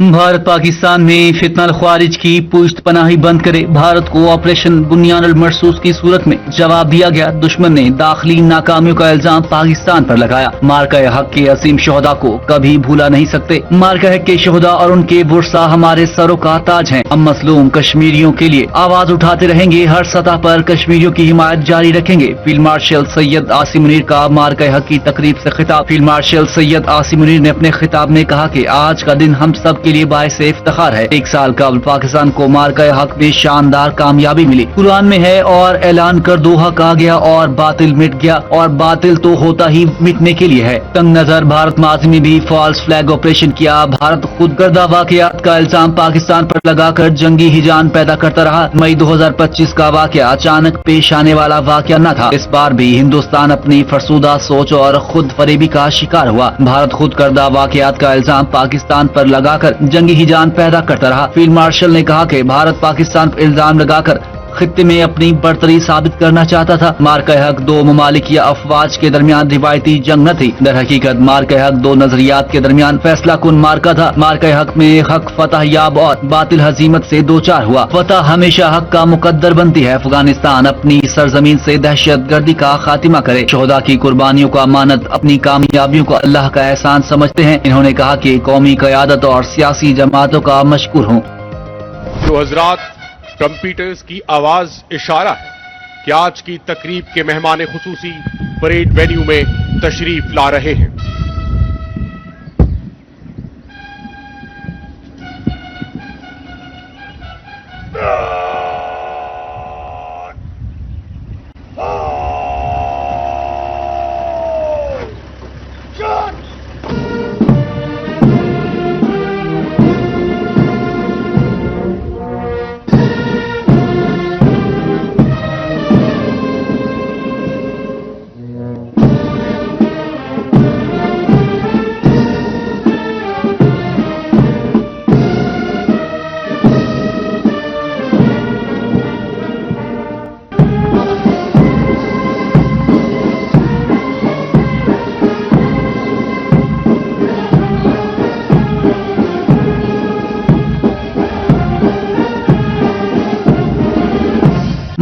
भारत पाकिस्तान में फितनल ख्वारिज की पुश्त पनाही बंद करे। भारत को ऑपरेशन बुनियान अल मरसूस की सूरत में जवाब दिया गया। दुश्मन ने दाखिली नाकामियों का इल्जाम पाकिस्तान पर लगाया। मार्का हक के असीम शोहदा को कभी भूला नहीं सकते। मार्का हक के शोहदा और उनके बुरसा हमारे सरों का ताज हैं। हम मसलूम कश्मीरियों के लिए आवाज उठाते रहेंगे। हर सतह पर कश्मीरियों की हिमायत जारी रखेंगे। फील्ड मार्शल सैयद आसिम मुनीर का मार्का हक की तकरीब से खिताब। फील्ड मार्शल सैयद आसिम मुनीर ने अपने खिताब में कहा कि आज का दिन हम सब के लिए बाइस इफ्तिखार है। एक साल कबल पाकिस्तान को मार्का हक में शानदार कामयाबी मिली। कुरान में है और ऐलान कर दो हक आ गया और बातिल मिट गया, और बातिल तो होता ही मिटने के लिए है। तंग नजर भारत माजी में भी फॉल्स फ्लैग ऑपरेशन किया। भारत खुद गर्दा वाकयात का इल्जाम पाकिस्तान पर लगाकर जंगी हिजान पैदा करता रहा। मई 2025 का वाकया अचानक पेश आने वाला वाकया न था। इस बार भी हिंदुस्तान अपनी फरसूदा सोच और खुद फरेबी का शिकार हुआ। भारत खुद गर्दा वाकयात का इल्जाम पाकिस्तान पर लगाकर जंगी हिजान पैदा करता रहा। फील्ड मार्शल ने कहा कि भारत पाकिस्तान पर इल्जाम लगाकर खित्ते में अपनी बर्तरी साबित करना चाहता था। मार्का हक दो ममालिक या अफवाज के दरमियान रिवायती जंग न थी। दर हकीकत मार्का हक दो नजरियात के दरमियान फैसला कुन मार्का था। मार्का हक में हक फतह याब और बातिल हजीमत से दो चार हुआ। फतह हमेशा हक का मुकद्दर बनती है। अफगानिस्तान अपनी सरजमीन से दहशत गर्दी का खात्मा करे। शोहदा की कुर्बानियों का मानद अपनी कामयाबियों को अल्लाह का एहसान समझते हैं। इन्होंने कहा कि कौमी क़यादत और सियासी जमातों का मशकूर हूँ। जो हजरात ट्रम्पीटर्स की आवाज इशारा है कि आज की तकरीब के मेहमान खुसूसी परेड वेन्यू में तशरीफ ला रहे हैं।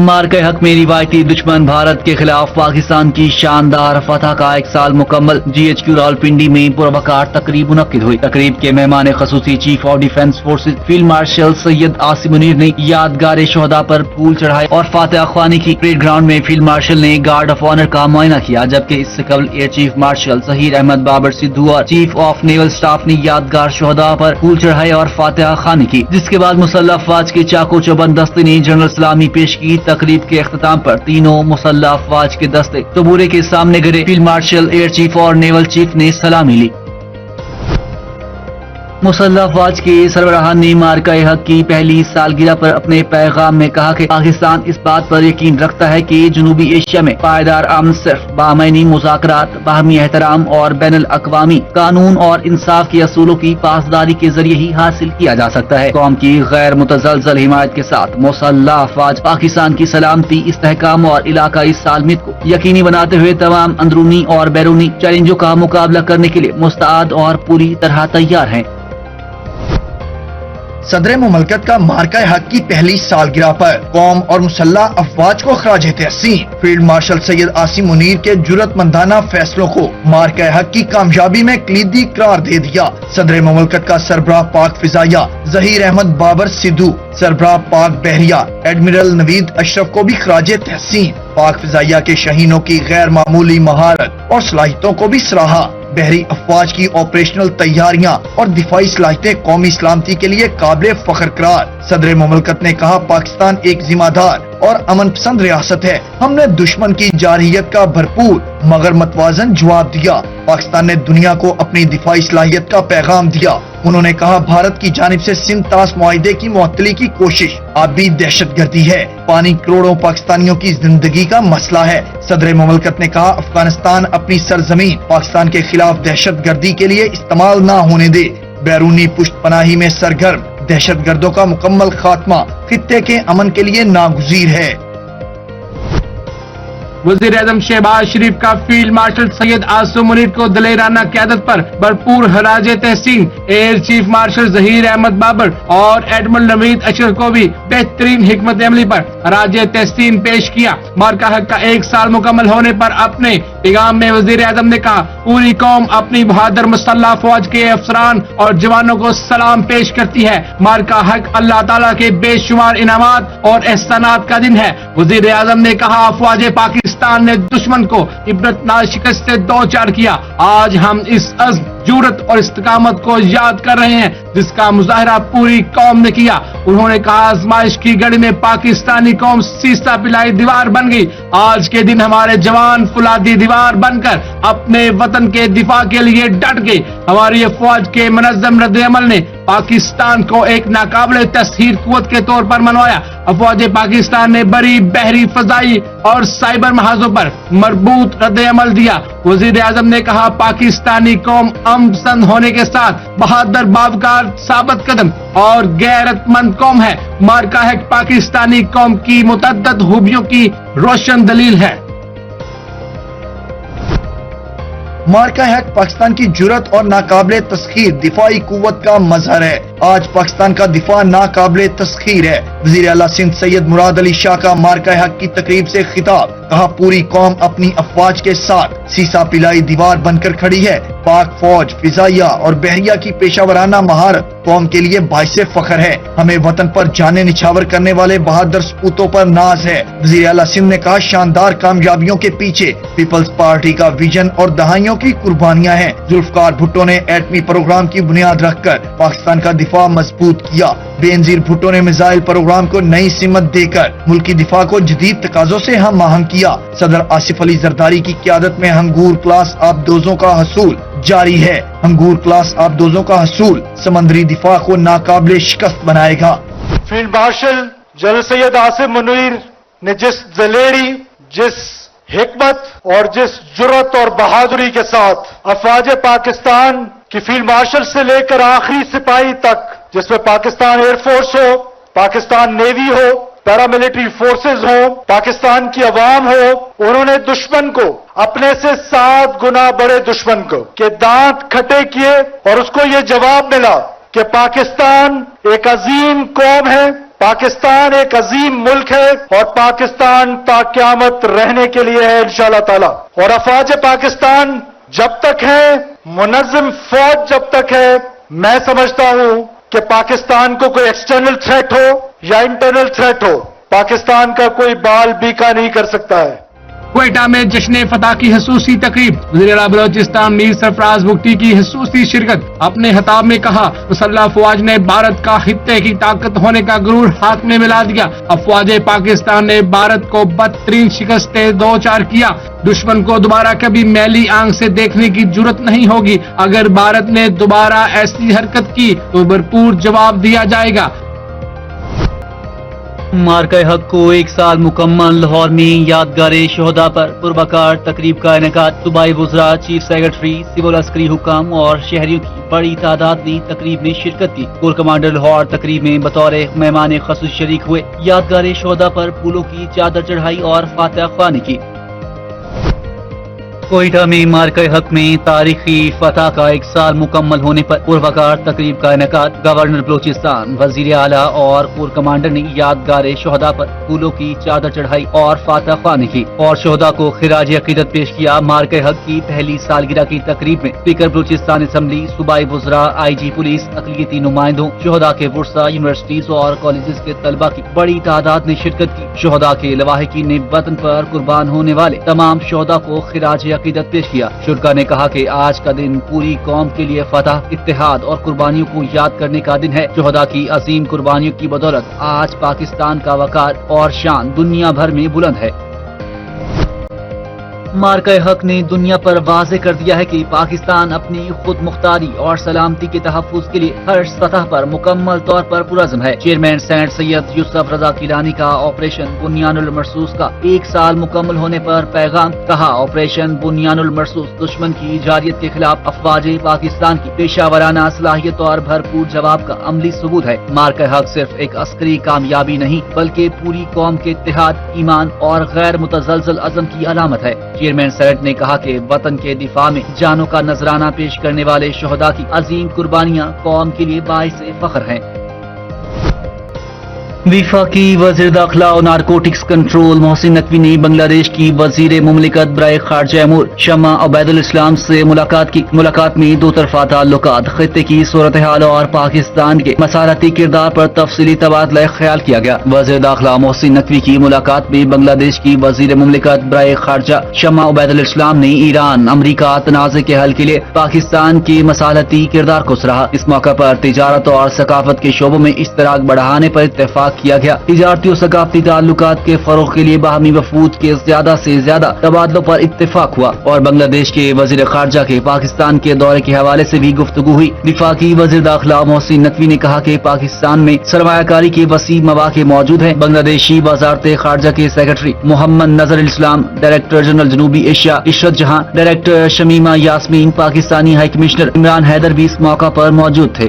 मार्का हक में रिवायती दुश्मन भारत के खिलाफ पाकिस्तान की शानदार फतह का एक साल मुकम्मल। GHQ रावलपिंडी में पुरवकार तकरीब मुनक्किद हुई। तकरीब के मेहमान खसूसी chief of defence forces field marshal Syed Asim Munir ने यादगार शोहदा पर फूल चढ़ाए और फातिहा ख्वानी की। परेड ग्राउंड में फील्ड मार्शल ने गार्ड ऑफ ऑनर का मुआयना किया, जबकि इससे कबल air chief marshal Zaheer Ahmed Babar Sidhu और चीफ ऑफ नेवल स्टाफ ने यादगार शोहदा पर फूल चढ़ाए और फातिहा ख्वानी की। जिसके बाद मुसल्लह अफवाज के चाको चौबंद दस्ते ने जनरल सलामी पेश की। तकरीब के अख्ताम पर तीनों मुसल्लह अफवाज के दस्ते तबूरे के सामने गिरे। फील्ड मार्शल, एयर चीफ और नेवल चीफ ने सलामी ली। मुसल्लह अफवाज के सरबराहान ने मार्का हक की पहली सालगिरह पर अपने पैगाम में कहा कि पाकिस्तान इस बात पर यकीन रखता है कि जनूबी एशिया में पायदार अमन सिर्फ बामैनी मुज़ाकरात, बाहमी एहतराम और बैनुल अक़वामी कानून और इंसाफ के असूलों की पासदारी के जरिए ही हासिल किया जा सकता है। कौम की गैर मुतज़लज़ल हिमायत के साथ मुसल्लह अफवाज पाकिस्तान की सलामती, इस्तेहकाम और इलाकाई सालमियत को यकीनी बनाते हुए तमाम अंदरूनी और बैरूनी चैलेंजों का मुकाबला करने के लिए मुस्तैद और पूरी तरह तैयार हैं। सदर मुमलकत का मार्का हक की पहली सालगिरह पर कौम और मुसल्लह अफवाज को खराज तहसीन। फील्ड मार्शल सैयद आसिम मुनीर के जुर्रतमंदाना फैसलों को मार्का हक की कामयाबी में कलीदी करार दे दिया। सदर मुमलकत का सरबराह पाक फिजाइया जहीर अहमद बाबर सिद्धू, सरबराह पाक बहरिया एडमिरल नवीद अशरफ को भी खराज तहसीन। पाक फिजाइया के शहीनों की गैर मामूली महारत और सलाहियतों को भी सराहा। बहरी अफवाज की ऑपरेशनल तैयारियां और दिफाई सलाहियतें कौमी सलामती के लिए काबिल फख्र करार। सदर मुमलकत ने कहा, पाकिस्तान एक जिम्मेदार और अमन पसंद रियासत है। हमने दुश्मन की जारहियत का भरपूर मगर मतवाजन जवाब दिया। पाकिस्तान ने दुनिया को अपनी दिफाई सलाहियत का पैगाम दिया। उन्होंने कहा, भारत की जानिब से सिंध तास मुआहिदे की मुअत्तली की कोशिश आबी दहशतगर्दी है। पानी करोड़ों पाकिस्तानियों की जिंदगी का मसला है। सदर मुमलकत ने कहा, अफगानिस्तान अपनी सरजमीन पाकिस्तान के खिलाफ दहशतगर्दी के लिए इस्तेमाल न होने दे। बैरूनी पुष्ट पनाही में सरगर्म दहशतगर्दों का मुकम्मल खात्मा खित्ते के अमन के लिए नागुज़ीर है। वजीर आजम शहबाज शरीफ का फील्ड मार्शल सैयद आसिम मुनीर को दलेराना क़यादत पर भरपूर खराज तहसीन, air chief marshal Zaheer Ahmed Babar और एडमिरल नवीद अशरफ को भी बेहतरीन हिकमत अमली पर खराज तहसीन पेश किया। मार्का हक का 1 साल मुकम्मल होने पर अपने पैगाम में वजीर आजम ने कहा, पूरी कौम अपनी बहादुर मुसल्लह फौज के अफसरान और जवानों को सलाम पेश करती है। मार्का हक अल्लाह ताला के बेशुमार इनामात और एहसानात का दिन है। वजीर आजम ने कहा, अफवाज पाकिस्तान ने दुश्मन को इबरतनाक शिकस्त से दो चार किया। आज हम इस अज़्म, जुर्रत और इस्तिकामत को याद कर रहे हैं जिसका मुजाहरा पूरी कौम ने किया। उन्होंने कहा, आजमाइश की घड़ी में पाकिस्तानी कौम सीसा पिलाई दीवार बन गई। आज के दिन हमारे जवान फुलादी दीवार बनकर अपने वतन के दिफा के लिए डट गए। हमारी अफवाज के मुनज़्ज़म रद्द-ए-अमल ने पाकिस्तान को एक नाकाबिले तस्हीर कुव्वत के तौर पर मनवाया। अफवाज पाकिस्तान ने बड़ी, बहरी, फजाई और साइबर महाजों पर मरबूत रद्द-ए-अमल दिया। वजीर आजम ने कहा, पाकिस्तानी कौम अमपसंद होने के साथ बहादुर, बावकार, साबित कदम और गैरतमंद कौम है। मार्का हक पाकिस्तानी कौम की मुतअद्दिद खूबियों की रोशन दलील है। मार्का हक पाकिस्तान की जुर्रत और नाकाबिले तस्खीर दिफाई कुव्वत का मजहर है। आज पाकिस्तान का दिफा नाकाबिले तस्खीर है। वज़ीर आला सिंध सैयद मुराद अली शाह का मार्का हक की तकरीब से खिताब, कहा, पूरी कौम अपनी अफवाज के साथ सीसा पिलाई दीवार बनकर खड़ी है। पाक फौज, फिजाइया और बहरिया की पेशावराना महारत कौम के लिए बाइसे फख्र है। हमें वतन पर जाने निछावर करने वाले बहादुर सपूतों पर नाज है। वज़ीर आला सिंध ने कहा, शानदार कामयाबियों के पीछे पीपल्स पार्टी का विजन और दहाइयों की कुर्बानियां हैं। जुल्फकार भुट्टो ने एटमी प्रोग्राम की बुनियाद रखकर पाकिस्तान का दिफा मजबूत किया। बेनजीर भुट्टो ने मिसाइल प्रोग्राम को नई सिमत देकर मुल्की दिफा को जदीद तकाजों से हम आहंग किया। सदर आसिफ अली जरदारी की क़यादत में हंगूर क्लास आबदोजों का हसूल जारी है। हंगूर क्लास आबदोजों का हसूल समंदरी दिफा को नाकाबिले शिकस्त बनाएगा। Field marshal general Syed Asim Munir ने जिस दलेरी, जिस हिकमत और जिस जुर्रत और बहादुरी के साथ अफवाज पाकिस्तान की फील्ड मार्शल से लेकर आखिरी सिपाही तक, जिसमें पाकिस्तान एयरफोर्स हो, पाकिस्तान नेवी हो, पैरामिलिट्री फोर्सेस हो, पाकिस्तान की अवाम हो, उन्होंने दुश्मन को, अपने से 7 गुना बड़े दुश्मन को के दांत खट्टे किए और उसको ये जवाब मिला कि पाकिस्तान एक अजीम कौम है, पाकिस्तान एक अजीम मुल्क है और पाकिस्तान ता क़यामत रहने के लिए है इंशाअल्लाह ताला। और अफवाज पाकिस्तान जब तक है, मुनज़्ज़म फौज जब तक है, मैं समझता हूं कि पाकिस्तान को कोई एक्सटर्नल थ्रेट हो या इंटरनल थ्रेट हो, पाकिस्तान का कोई बाल बीका नहीं कर सकता है। क्वेटा में जश्न फतह की खसूसी तकरीब, वज़ीर आला बलोचिस्तान मीर सरफराज बुगटी की खसूसी शिरकत। अपने खिताब में कहा, मुसल्लह अफवाज ने भारत का खित्ते की ताकत होने का गुरूर हाथ में मिला दिया। अफवाज पाकिस्तान ने भारत को बदतरीन शिकस्तें दो चार किया। दुश्मन को दोबारा कभी मैली आंख से देखने की जुर्रत नहीं होगी। अगर भारत ने दोबारा ऐसी हरकत की तो भरपूर जवाब दिया जाएगा। मार्का हक को 1 साल मुकम्मल, लाहौर में यादगार शोहदा पर पुरवकार तकरीब का इनेकाद। सूबाई वुज़रा, चीफ सेक्रेटरी, सिविल अस्करी हुकाम और शहरियों की बड़ी तादाद ने तकरीब में शिरकत की। कोर कमांडर लाहौर तकरीब में बतौर मेहमान ख़ुसूस शरीक हुए। यादगार शोहदा पर फूलों की चादर चढ़ाई और फातिहा ख्वानी की। कोयटा में मार्का हक में तारीखी फतह का 1 साल मुकम्मल होने पर पुरवकार तकरीब का इनेकाद। गवर्नर बलोचिस्तान, वजीर आला और कोर कमांडर ने यादगार शोहदा पर फूलों की चादर चढ़ाई और फातिहा ख्वानी की और शोहदा को खिराज अकीदत पेश किया। मार्का हक की पहली सालगिरह की तकरीब में स्पीकर बलोचिस्तान असम्बली, सूबाई वुज़रा, IG पुलिस, अक़लियती नुमाइंदों, शोहदा के वर्सा, यूनिवर्सिटीज और कॉलेजेस के तलबा की बड़ी तादाद ने शिरकत की। शोहदा के लवाहिकीन ने वतन पर कुर्बान होने वाले तमाम शोहदा को खिराज अकीदत पेश किया। शुरका ने कहा कि आज का दिन पूरी कौम के लिए फतह, इत्तेहाद और कुर्बानियों को याद करने का दिन है। शोहदा की अजीम कुर्बानियों की बदौलत आज पाकिस्तान का वकार और शान दुनिया भर में बुलंद है। مارکہ حق نے دنیا پر واضح کر دیا ہے کہ پاکستان اپنی خود مختاری اور سلامتی کے تحفظ کے لیے ہر سطح پر مکمل طور پر پرعزم ہے۔ چیئرمین سینٹ سید یوسف رضا گیلانی کا آپریشن بنیان المرصوص کا 1 سال مکمل ہونے پر پیغام، کہا آپریشن بنیان المرصوص دشمن کی جارحیت کے خلاف افواج پاکستان کی پیشہ ورانہ صلاحیت اور بھرپور جواب کا عملی ثبوت ہے۔ مارکہ حق صرف ایک عسکری کامیابی نہیں بلکہ پوری قوم کے اتحاد، ایمان اور غیر متزلزل عزم کی علامت ہے۔ چیئرمین سینٹ نے کہا کہ وطن کے دفاع میں جانوں کا نذرانہ پیش کرنے والے شہداء کی عظیم قربانیاں قوم کے لیے باعث فخر ہیں۔ وفاقی وزیر داخلہ اور نارکوٹکس کنٹرول محسن نقوی نے بنگلہ دیش کی وزیر مملکت برائے خارجہ امور شمع عبید الاسلام سے ملاقات کی۔ ملاقات میں دو طرفہ تعلقات، خطے کی صورتحال اور پاکستان کے مصالحتی کردار پر تفصیلی تبادلہ خیال کیا گیا۔ وزیر داخلہ محسن نقوی کی ملاقات میں بنگلہ دیش کی وزیر مملکت برائے خارجہ شمع عبید الاسلام نے ایران امریکہ تنازع کے حل کے لیے پاکستان کے مصالحتی کردار کو سراہا۔ اس موقع پر تجارت اور ثقافت کے شعبوں میں اشتراک بڑھانے پر اتفاق کیا گیا۔ تجارتی اور ثقافتی تعلقات کے فروغ کے لیے باہمی وفود کے زیادہ سے زیادہ تبادلوں پر اتفاق ہوا اور بنگلہ دیش کے وزیر خارجہ کے پاکستان کے دورے کے حوالے سے بھی گفتگو ہوئی۔ وفاقی وزیر داخلہ محسن نقوی نے کہا کہ پاکستان میں سرمایہ کاری کے وسیع مواقع موجود ہیں۔ بنگلہ دیشی وزارت خارجہ کے secretary Muhammad Nazrul Islam, director general جنوبی ایشیا Ishrat Jahan, director Shamima Yasmin, Pakistani high commissioner Imran Haider بھی اس موقع پر موجود تھے۔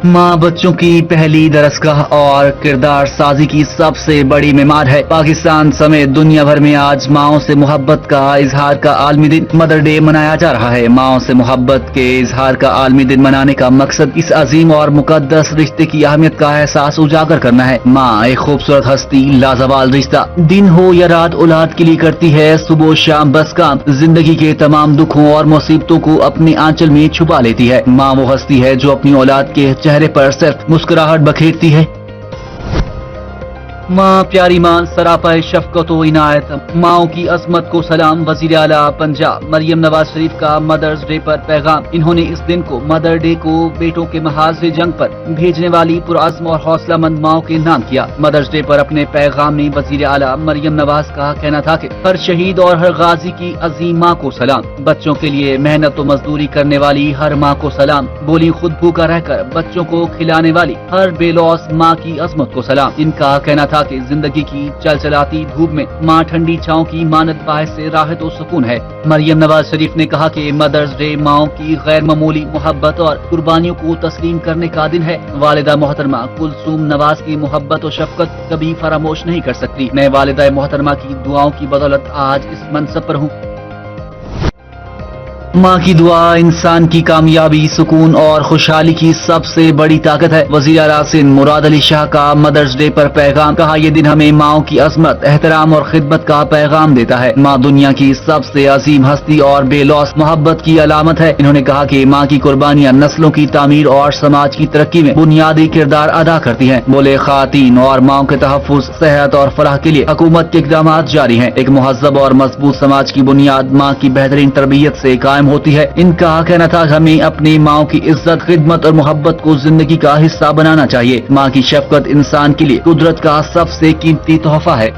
ماں بچوں کی پہلی درسگاہ اور کردار سازی کی سب سے بڑی معمار ہے۔ پاکستان سمیت دنیا بھر میں آج ماؤں سے محبت کا اظہار کا عالمی دن مدر ڈے منایا جا رہا ہے۔ ماؤں سے محبت کے اظہار کا عالمی دن منانے کا مقصد اس عظیم اور مقدس رشتے کی اہمیت کا احساس اجاگر کرنا ہے۔ ماں ایک خوبصورت ہستی، لازوال رشتہ، دن ہو یا رات اولاد کے لیے کرتی ہے صبح و شام بس کام، زندگی کے تمام دکھوں اور مصیبتوں کو اپنے آنچل میں چھپا لیتی ہے۔ ماں وہ ہستی ہے جو اپنی اولاد کے چہرے پر صرف مسکراہٹ بکھیرتی ہے۔ ماں پیاری ماں سراپا شفقت و عنایت، ماؤں کی عظمت کو سلام۔ وزیر اعلیٰ پنجاب مریم نواز شریف کا مدرز ڈے پر پیغام، انہوں نے اس دن کو مدر ڈے کو بیٹوں کے محاذ جنگ پر بھیجنے والی پرعزم اور حوصلہ مند ماؤں کے نام کیا۔ مدرز ڈے پر اپنے پیغام میں وزیر اعلیٰ مریم نواز کا کہنا تھا کہ ہر شہید اور ہر غازی کی عظیم ماں کو سلام، بچوں کے لیے محنت و مزدوری کرنے والی ہر ماں کو سلام، بولی خود بھوکا رہ کر بچوں کو کھلانے والی ہر بے لوث ماں کی عظمت کو سلام۔ ان کا کہنا تھا کہ زندگی کی چلچلاتی دھوپ میں ماں ٹھنڈی چھاؤں کی مانند باعث سے راحت و سکون ہے۔ مریم نواز شریف نے کہا کہ مدرز ڈے ماؤں کی غیر معمولی محبت اور قربانیوں کو تسلیم کرنے کا دن ہے۔ والدہ محترمہ کلثوم نواز کی محبت و شفقت کبھی فراموش نہیں کر سکتی۔ میں والدہ محترمہ کی دعاؤں کی بدولت آج اس منصب پر ہوں۔ ماں کی دعا انسان کی کامیابی، سکون اور خوشحالی کی سب سے بڑی طاقت ہے۔ وزیر اعلیٰ سندھ مراد علی شاہ کا مدرز ڈے پر پیغام، کہا یہ دن ہمیں ماؤں کی عظمت، احترام اور خدمت کا پیغام دیتا ہے۔ ماں دنیا کی سب سے عظیم ہستی اور بے لوث محبت کی علامت ہے۔ انہوں نے کہا کہ ماں کی قربانیاں نسلوں کی تعمیر اور سماج کی ترقی میں بنیادی کردار ادا کرتی ہیں۔ بولے خواتین اور ماؤں کے تحفظ، صحت اور فلاح کے لیے حکومت کے اقدامات جاری ہیں۔ ایک مہذب اور مضبوط سماج کی بنیاد ماں کی بہترین تربیت سے قائم ہوتی ہے۔ ان کا کہنا تھا ہمیں اپنی ماؤں کی عزت، خدمت اور محبت کو زندگی کا حصہ بنانا چاہیے۔ ماں کی شفقت انسان کے لیے قدرت کا سب سے قیمتی تحفہ ہے۔